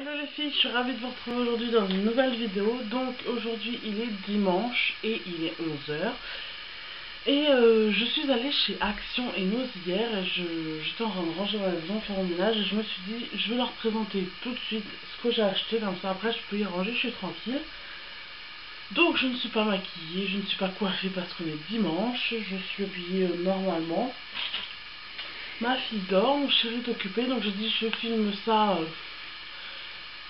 Hello les filles, je suis ravie de vous retrouver aujourd'hui dans une nouvelle vidéo. Donc aujourd'hui il est dimanche et il est 11 h. Et je suis allée chez Action et Nose hier et j'étais en train de ranger ma maison, faire mon ménage, et je me suis dit je vais leur présenter tout de suite ce que j'ai acheté, comme ça après je peux y ranger, je suis tranquille. Donc je ne suis pas maquillée, je ne suis pas coiffée parce qu'on est dimanche, je suis habillée normalement. Ma fille dort, mon chéri est occupé, donc je dis je filme ça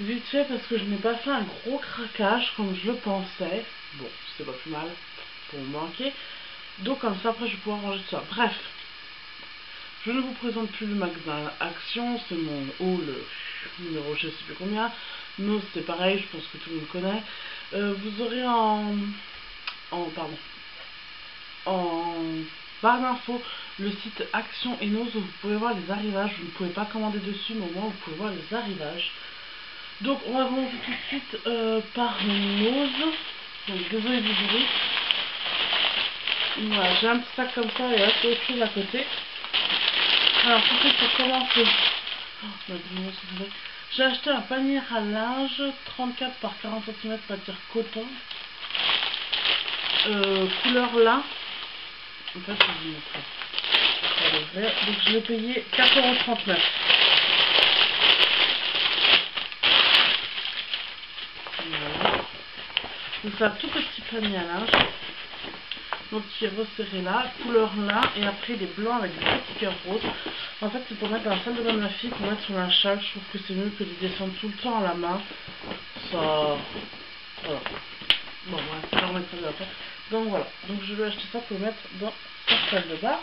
vite fait parce que je n'ai pas fait un gros craquage comme je le pensais. Bon, c'est pas plus mal pour me manquer. Donc comme ça après je vais pouvoir ranger tout ça. Bref, je ne vous présente plus le magasin Action, c'est mon haul numéro je sais plus combien. Nous c'est pareil, je pense que tout le monde connaît. Vous aurez en barre d'infos le site Action et Nose où vous pouvez voir les arrivages. Vous ne pouvez pas commander dessus, mais au moins vous pouvez voir les arrivages. Donc on va commencer tout de suite par Nose. Donc désolé du bruit. Voilà, j'ai un petit sac comme ça et assez autre chose à côté. Alors tout de suite pour commencer, j'ai acheté un panier à linge 34 par 40 cm matière coton. Couleur lin. En fait je vous montre. Donc je l'ai payé 4,39 €. Voilà. Donc c'est un tout petit panier à linge. Donc qui est resserré là, couleur lin, et après il est blanc avec des petits cœurs roses. En fait c'est pour mettre dans la salle de bain de ma fille, pour mettre sur un châle. Je trouve que c'est mieux que de descendre tout le temps à la main. Ça... Voilà. Bon ouais, je le remettrai après. Donc voilà, donc je vais acheter ça pour le mettre dans sa salle de bain.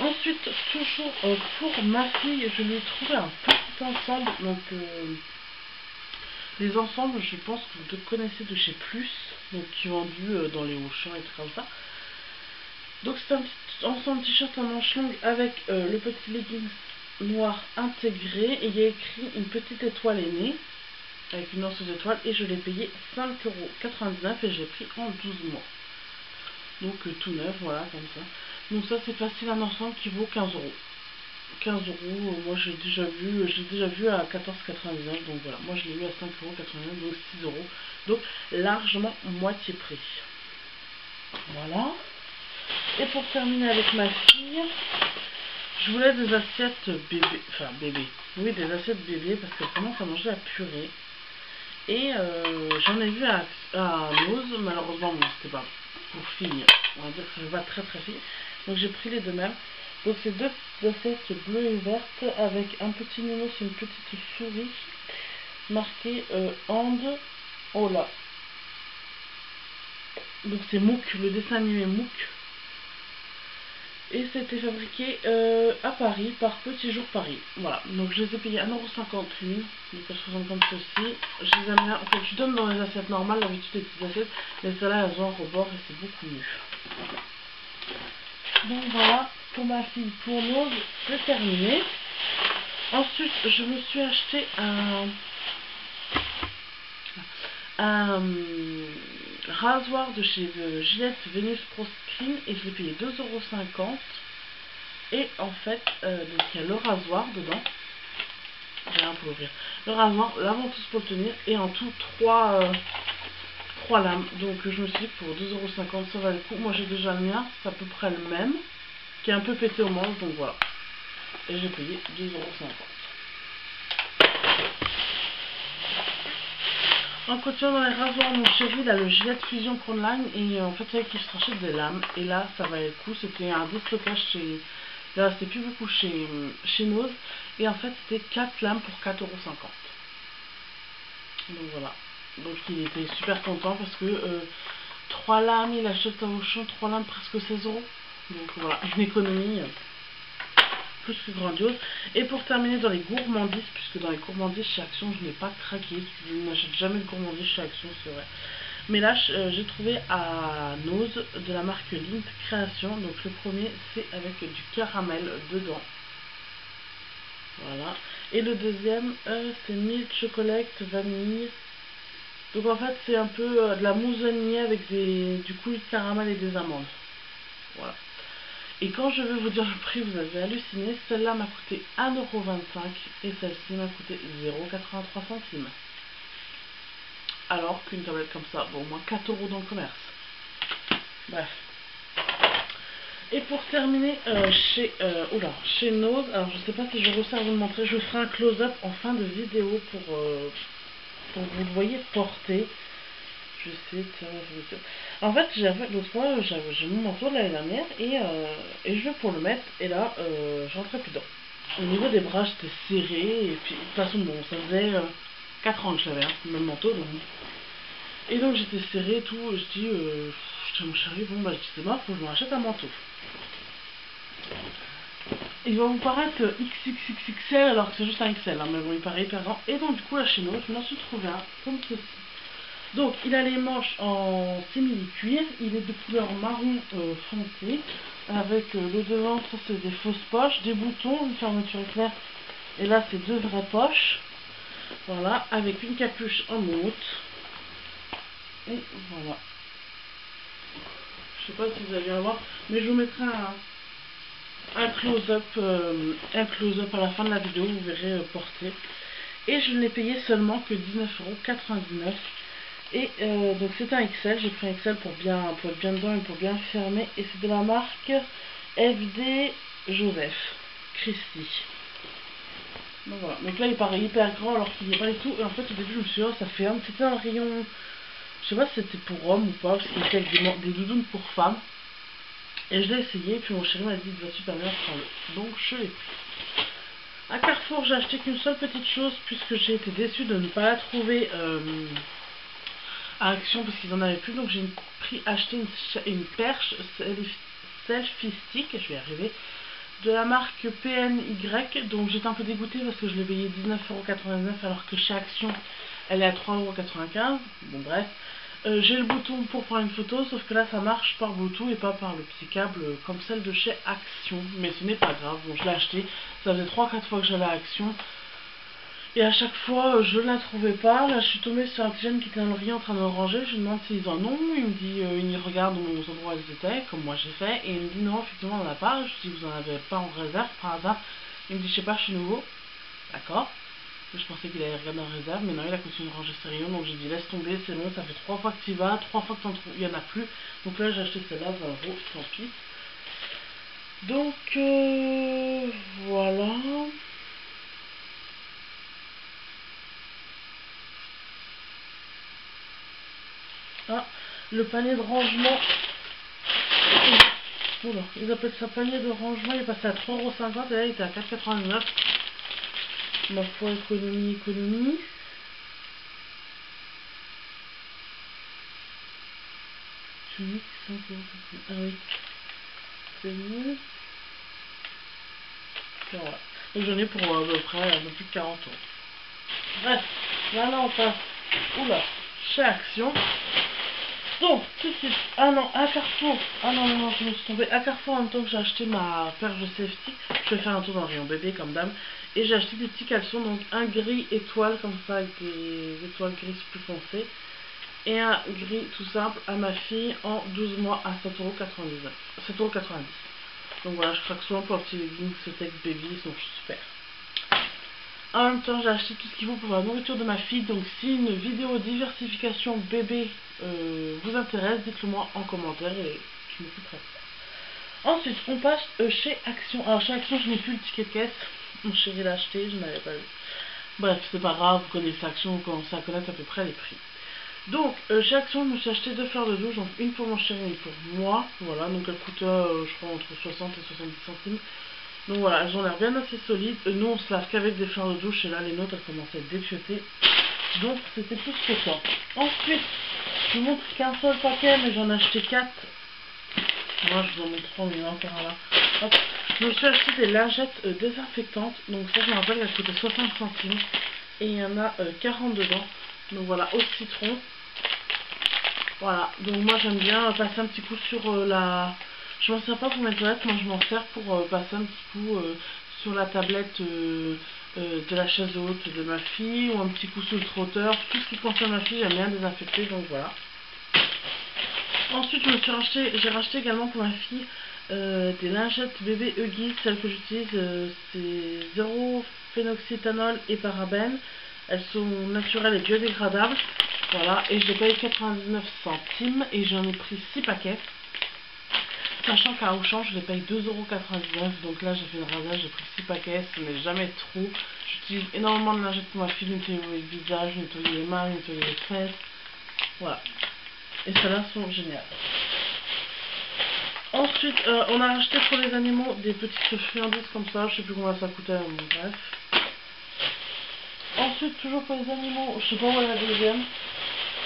Ensuite, toujours pour ma fille, je lui ai trouvé un petit ensemble. Donc les ensembles, je pense que vous connaissez de chez Plus, donc qui est vendu dans les Auchan et tout comme ça. Donc c'est un petit ensemble t-shirt en manche longue avec le petit leggings noir intégré, et il y a écrit une petite étoile est née avec une danseuse étoile, et je l'ai payé 5,99 € et j'ai pris en 12 mois. Donc tout neuf, voilà, comme ça. Donc ça c'est facile, un ensemble qui vaut 15 €. 15 €, moi je l'ai déjà vu à 14,99 €, donc voilà, moi je l'ai eu à 5,99 €, donc 6 €, donc largement moitié prix. Voilà. Et pour terminer avec ma fille, je voulais des assiettes bébé, enfin bébé, oui, des assiettes bébé, parce qu'elle commence à manger la purée. Et j'en ai vu à Nose, malheureusement bon, c'était pas pour fille, on va dire que ça ne va pas très fille, donc j'ai pris les deux mêmes. Donc c'est deux assiettes bleues et vertes avec un petit numéro, c'est une petite souris marquée And Ola. Donc c'est Mook, le dessin animé Mook. Et c'était fabriqué à Paris par Petit Jour Paris. Voilà, donc je les ai payés 1,51 €, donc à 60 ceci. Je les aime bien, en fait je donne dans les assiettes normales, d'habitude les petites assiettes, mais celles-là elles ont un rebord et c'est beaucoup mieux. Donc voilà, pour ma fille, pour Nose, c'est terminé. Ensuite, je me suis acheté un rasoir de chez Gillette Venus Pro Clean, et je l'ai payé 2,50 €. Et en fait, donc il y a le rasoir dedans. Rien pour ouvrir. Le rasoir, la ventouse pour le tenir, et en tout 3 lames. Donc je me suis dit que pour 2,50 € ça va le coup. Moi j'ai déjà le mien, c'est à peu près le même, qui est un peu pété au manche, donc voilà. Et j'ai payé 2,50 €. En continuant dans les rasoirs, mon chéri il a le Gillette Fusion Proline, et en fait c'est avec qui je rachète des lames, et là ça va le coup. C'était un déstockage chez... Là c'était plus beaucoup chez Nose, et en fait c'était 4 lames pour 4,50 €. Donc voilà, donc il était super content parce que 3 lames, il achète au Auchan 3 lames presque 16 €. Donc voilà, une économie plus que grandiose. Et pour terminer dans les gourmandises, puisque dans les gourmandises chez Action je n'ai pas craqué, je n'achète jamais de gourmandises chez Action, c'est vrai. Mais là j'ai trouvé à Nose de la marque Lint Création. Donc le premier c'est avec du caramel dedans. Voilà. Et le deuxième c'est Milk Chocolate Vanille. Donc en fait c'est un peu de la mousse vanillée avec du coulis de caramel et des amandes. Voilà. Et quand je vais vous dire le prix, vous avez halluciné. Celle-là m'a coûté 1,25 € et celle-ci m'a coûté 0,83 €. Alors qu'une tablette comme ça vaut au moins 4 € dans le commerce. Bref. Et pour terminer, chez Nose, alors je sais pas si je réussis à vous le montrer, je ferai un close-up en fin de vidéo pour que vous le voyez porter. Je sais, en fait, l'autre fois, j'ai mon manteau de l'année dernière et je vais pour le mettre, et là, je rentrais plus dedans. Au niveau des bras, j'étais serré, et puis de toute façon, bon, ça faisait 4 ans que je l'avais, hein, le même manteau, donc. Et donc j'étais serré et tout, et je dis, à mon chéri, bon bah je dis c'est mort, faut que je me rachète un manteau. Il va vous paraître XXXXL alors que c'est juste un XL, hein, mais bon il paraît hyper grand. Et donc du coup là chez nous, je m'en suis trouvé un comme ceci. Donc il a les manches en simili-cuir, il est de couleur marron foncé, avec le devant, ça c'est des fausses poches, des boutons, une fermeture éclair, et là c'est 2 vraies poches. Voilà, avec une capuche en moumoute. Et voilà. Je sais pas si vous allez voir, mais je vous mettrai un close-up à la fin de la vidéo, vous verrez porter. Et je ne l'ai payé seulement que 19,99 €. Et donc c'est un XL, j'ai pris un XL pour être bien dedans et pour bien fermer. Et c'est de la marque FD Joseph Christie. Donc voilà, donc là il paraît hyper grand alors qu'il n'y est pas du tout. Et en fait au début je me suis dit, oh, ça ferme, c'était un rayon. Je sais pas si c'était pour homme ou pas, parce qu'il était avec des doudounes pour femmes. Et je l'ai essayé, puis mon chéri m'a dit, il va super bien, prends-le. Donc je l'ai pris. À Carrefour, j'ai acheté qu'une seule petite chose, puisque j'ai été déçue de ne pas la trouver à Action, parce qu'ils en avaient plus. Donc j'ai acheté une perche selfie stick, je vais y arriver, de la marque PNY. Donc j'étais un peu dégoûtée parce que je l'ai payé 19,99 € alors que chez Action, elle est à 3,95 €. Bon bref. J'ai le bouton pour prendre une photo, sauf que là ça marche par Bluetooth et pas par le petit câble comme celle de chez Action. Mais ce n'est pas grave, bon je l'ai acheté, ça faisait 3-4 fois que j'allais à Action. Et à chaque fois je ne la trouvais pas. Là je suis tombée sur un petit jeune qui était dans le rayon en train de ranger, je lui demande s'ils en ont, il me dit, il regarde aux endroits où ils étaient, comme moi j'ai fait, et il me dit non effectivement on n'en a pas. Je dis vous en avez pas en réserve par hasard? Il me dit je sais pas, je suis nouveau. D'accord. Je pensais qu'il allait regarder en réserve, mais non, il a continué de ranger ses rayons, donc j'ai dit laisse tomber, c'est bon, ça fait 3 fois que tu y vas, 3 fois que t'en trouves, il n'y en a plus. Donc là j'ai acheté celle-là, 20 €, tant pis. Donc voilà. Ah, le panier de rangement. Oula, ils appellent ça panier de rangement, il est passé à 3,50 € et là il était à 4,89 €. Ma foi, économie. Tunique, 5 €. Ah oui. C'est mieux. Voilà. Donc j'en ai pour à peu près un peu plus de 40 €. Bref, maintenant on passe. Oula, chez Action. Donc, tout de suite, ah non, à Carrefour. Ah non, non, je me suis tombée. À Carrefour, en même temps que j'ai acheté ma perche de safety, je vais faire un tour dans le rayon bébé comme dame. Et j'ai acheté des petits caleçons, donc un gris étoile comme ça, avec des étoiles grises plus foncées. Et un gris tout simple à ma fille en 12 mois à 7,99 €. 7,90 €. Donc voilà, je craque souvent pour un petit leggings, ce texte baby, ils sont super. En même temps, j'ai acheté tout ce qu'il faut pour la nourriture de ma fille. Donc si une vidéo diversification bébé vous intéresse, dites-le moi en commentaire et je m'occuperai de ça. Ensuite, on passe chez Action. Alors chez Action, je n'ai plus le ticket de caisse. Mon chéri l'a acheté, je n'avais pas eu. Bref, c'est pas grave, vous connaissez Action, vous commencez à connaître à peu près les prix. Donc, chez Action, je me suis acheté 2 fleurs de douche, donc une pour mon chéri et une pour moi. Voilà, donc elle coûte, je crois, entre 60 et 70 centimes. Donc voilà, elles ont l'air bien assez solides. Nous, on se lave qu'avec des fleurs de douche, et là, les nôtres, elles commençaient à être défiotées. Donc, c'était plus que ça. Ensuite, je vous montre qu'un seul paquet, mais j'en ai acheté 4. Moi, je vous en montre 3, mais il y en a encore un là. Hop. Je me suis acheté des lingettes désinfectantes. Donc ça, je me rappelle qu'elles coûtaient 60 centimes. Et il y en a 40 dedans. Donc voilà, au citron. Voilà, donc moi j'aime bien passer un petit coup sur la... Je m'en sers pas pour mes toilettes, moi je m'en sers pour passer un petit coup sur la tablette de la chaise haute de ma fille, ou un petit coup sur le trotteur. Tout ce qui concerne ma fille, j'aime bien désinfecter, donc voilà. Ensuite j'ai racheté également pour ma fille des lingettes bébé Huggies. Celles que j'utilise, c'est zéro phénoxyéthanol et parabènes. Elles sont naturelles et biodégradables. Voilà, et je les paye 99 centimes et j'en ai pris 6 paquets. Sachant qu'à Auchan, je les paye 2,99 €. Donc là, j'ai fait le rasage, j'ai pris 6 paquets, ce n'est jamais trop. J'utilise énormément de lingettes pour ma fille, nettoyer le visage, nettoyer les mains, nettoyer les fesses. Voilà. Et celles-là sont géniales. Ensuite, on a acheté pour les animaux des petites friandises comme ça. Je sais plus combien ça coûtait, mais bref. Ensuite, toujours pour les animaux, je sais pas où est la deuxième.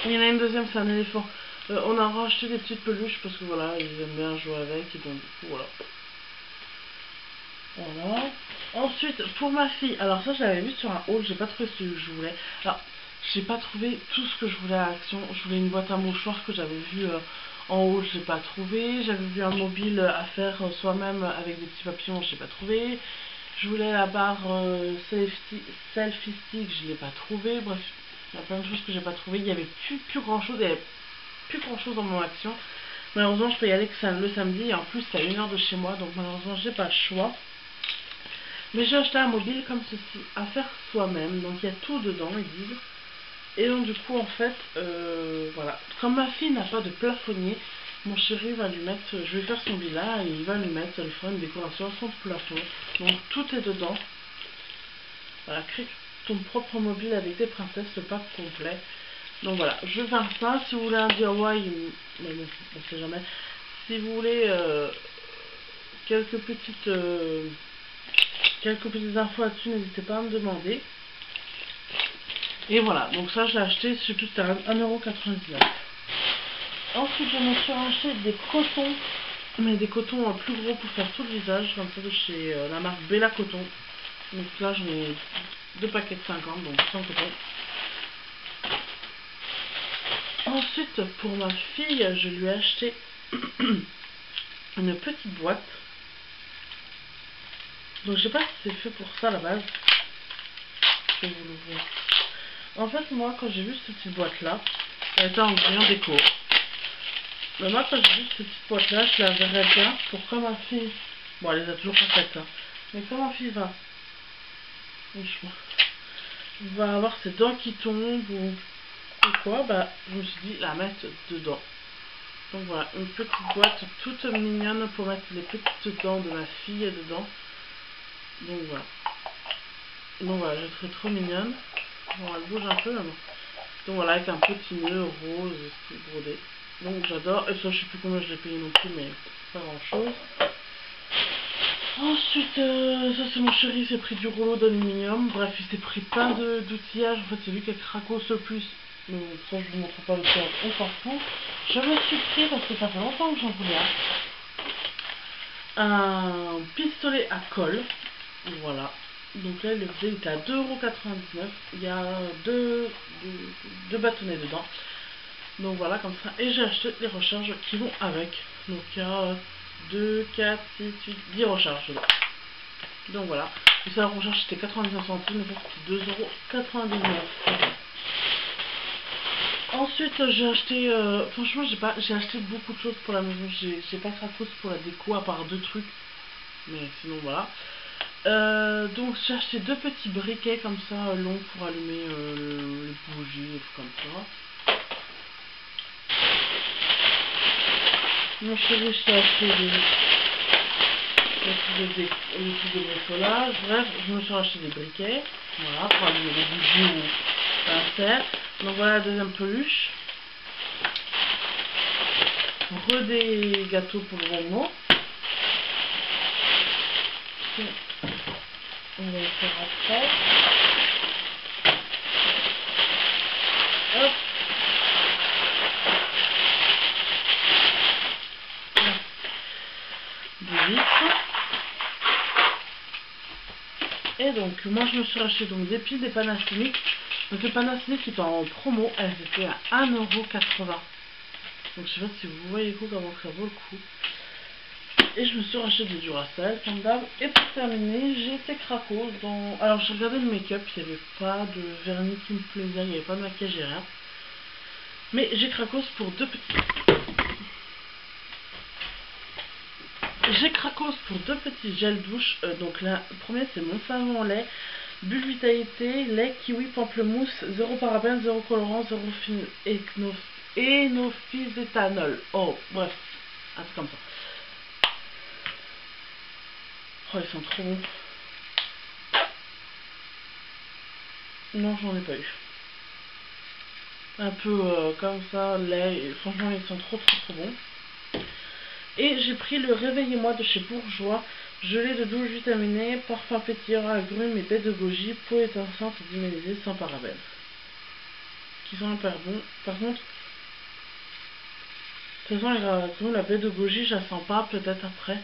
Il y en a une deuxième, c'est un éléphant. On a racheté des petites peluches parce que voilà, ils aiment bien jouer avec. Et donc, du coup, voilà. Voilà. Ensuite, pour ma fille, alors ça, je l'avais vu sur un haul, j'ai pas trouvé ce que je voulais. Alors, j'ai pas trouvé tout ce que je voulais à Action. Je voulais une boîte à mouchoirs que j'avais vu en haut, je l'ai pas trouvé. J'avais vu un mobile à faire soi-même avec des petits papillons, je l'ai pas trouvé. Je voulais la barre selfie stick, je l'ai pas trouvé. Bref, il y a plein de choses que j'ai pas trouvé. Il y avait plus grand chose, il y avait plus grand chose dans mon Action. Malheureusement, je peux y aller que le samedi et en plus, c'est à 1 heure de chez moi, donc malheureusement, j'ai pas le choix. Mais j'ai acheté un mobile comme ceci, à faire soi-même. Donc il y a tout dedans, ils disent. Et donc du coup, en fait, voilà. Comme ma fille n'a pas de plafonnier, mon chéri va lui mettre, je vais faire son villa et il va lui mettre, ça lui fera une décoration à son plafond. Donc tout est dedans. Voilà, crée ton propre mobile avec des princesses, le pack complet. Donc voilà, je vais faire ça. Si vous voulez un DIY, mais bon, on sait jamais. Si vous voulez quelques petites infos là-dessus, n'hésitez pas à me demander. Et voilà, donc ça j'ai acheté, je sais plus, c'était 1,99 €. Ensuite, je me suis acheté des cotons, mais des cotons plus gros pour faire tout le visage, comme ça de chez la marque Bella Coton. Donc là, j'en ai 2 paquets de 50, donc 100 cotons. Ensuite, pour ma fille, je lui ai acheté une petite boîte. Donc je sais pas si c'est fait pour ça à la base. Je vais vous l'ouvrir. En fait, moi, quand j'ai vu cette petite boîte-là, elle était en rayon déco. Mais moi, quand j'ai vu cette petite boîte-là, je la verrais bien pour quand ma fille... Bon, elle les a toujours pas faites, hein. Mais quand ma fille va... Franchement... va avoir ses dents qui tombent ou quoi, bah, je me suis dit la mettre dedans. Donc voilà, une petite boîte toute mignonne pour mettre les petites dents de ma fille dedans. Donc voilà. Donc voilà, je trouve trop mignonne. Bon, elle bouge un peu, mais bon. Donc voilà, avec un petit nœud rose brodé. Donc j'adore. Et ça, je sais plus combien je l'ai payé non plus, mais pas grand chose. Ensuite, ça c'est mon chéri, il s'est pris du rouleau d'aluminium. Bref, il s'est pris plein d'outillages. En fait, c'est lui qui a cracos le plus. Mais bon, ça, je vous montre pas le faire, on s'en fout. Je me suis pris, parce que ça fait longtemps que j'en voulais un pistolet à colle. Voilà. Donc là, il était à 2,99 €. Il y a deux bâtonnets dedans. Donc voilà, comme ça. Et j'ai acheté les recharges qui vont avec. Donc il y a 2, 4, 6, 8, 10 recharges dedans. Donc voilà. Et ça, la recharge c'était 99 centimes. Et ça c'était 2,99 €. Ensuite, j'ai acheté. Franchement, j'ai acheté beaucoup de choses pour la maison. J'ai pas craqué pour la déco, à part 2 trucs. Mais sinon, voilà. Donc j'ai acheté 2 petits briquets comme ça longs pour allumer les bougies et tout comme ça. Mon chéri, j'ai acheté des trucs de bricolage. Bref, je me suis acheté des briquets, voilà, pour allumer les bougies ou pincettes. Donc voilà la deuxième peluche. Des gâteaux pour les animaux. On va les faire après. Hop. Des vitres. Et donc, moi je me suis acheté donc des piles, des Panasonic. Donc le Panasonic est en promo, elles étaient à 1,80 €. Donc je sais pas si vous voyez comment ça vaut le coup. Et je me suis racheté des Duracell, comme d'hab. Et pour terminer, j'ai été craquos dans... Alors j'ai regardé le make-up, il n'y avait pas de vernis qui me plaisait, il n'y avait pas de maquillage et rien. Mais j'ai craquos pour 2 petits... j'ai Cracos pour 2 petits gels douche. Donc là, le premier c'est mon savon lait, bulle vitalité, lait, kiwi, pamplemousse, 0 parabènes, 0 colorant, 0 énophyséthanol. Oh, bref, un truc comme ça. Oh, ils sont trop bons. Non, j'en ai pas eu. Un peu comme ça, lait, et franchement ils sont trop bons. Et j'ai pris le Réveillez-moi de chez Bourjois, gelée de douche vitaminée, parfum pétillant, agrumes et baie de goji, peau étincelante et dimélisée sans parabènes. Qui sont hyper bons. Par contre, de toute façon, la baie de goji, je la sens pas, peut-être après.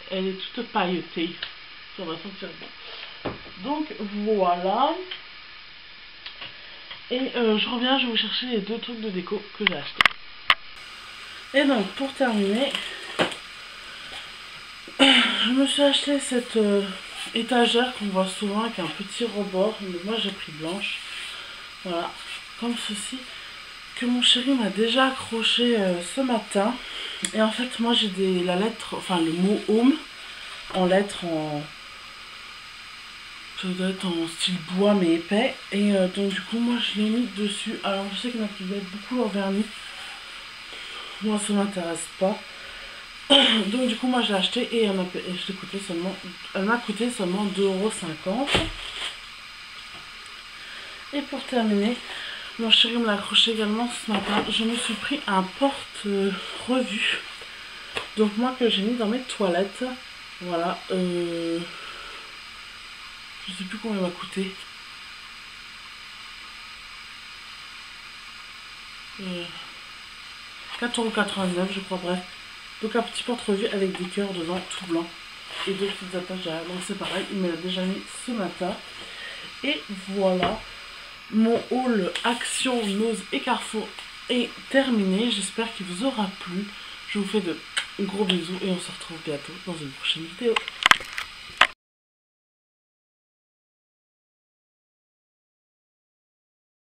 Elle est toute pailletée. Ça va sentir bon. Donc voilà. Et je reviens, je vais vous chercher les 2 trucs de déco que j'ai acheté. Et donc pour terminer, je me suis acheté cette étagère qu'on voit souvent avec un petit rebord. Mais moi j'ai pris blanche. Voilà, comme ceci. Que mon chéri m'a déjà accroché ce matin. Et en fait moi j'ai la lettre, enfin le mot home en lettres en... Ça doit être en style bois mais épais. Et donc du coup moi je l'ai mis dessus. Alors je sais qu'il y en a qui mettent beaucoup en vernis. Moi ça m'intéresse pas. Donc du coup moi je l'ai acheté et elle m'a coûté seulement 2,50 €. Et pour terminer, mon chéri me l'a accroché également ce matin. Je me suis pris un porte-revue. Donc moi que j'ai mis dans mes toilettes. Voilà. Je sais plus combien il m'a coûté. 4,99 € je crois, bref. Donc un petit porte-revue avec des cœurs dedans, tout blanc. Et 2 petites attaches derrière. Donc c'est pareil, il me l'a déjà mis ce matin. Et voilà. Mon haul Action, Nose et Carrefour est terminé. J'espère qu'il vous aura plu. Je vous fais de gros bisous et on se retrouve bientôt dans une prochaine vidéo.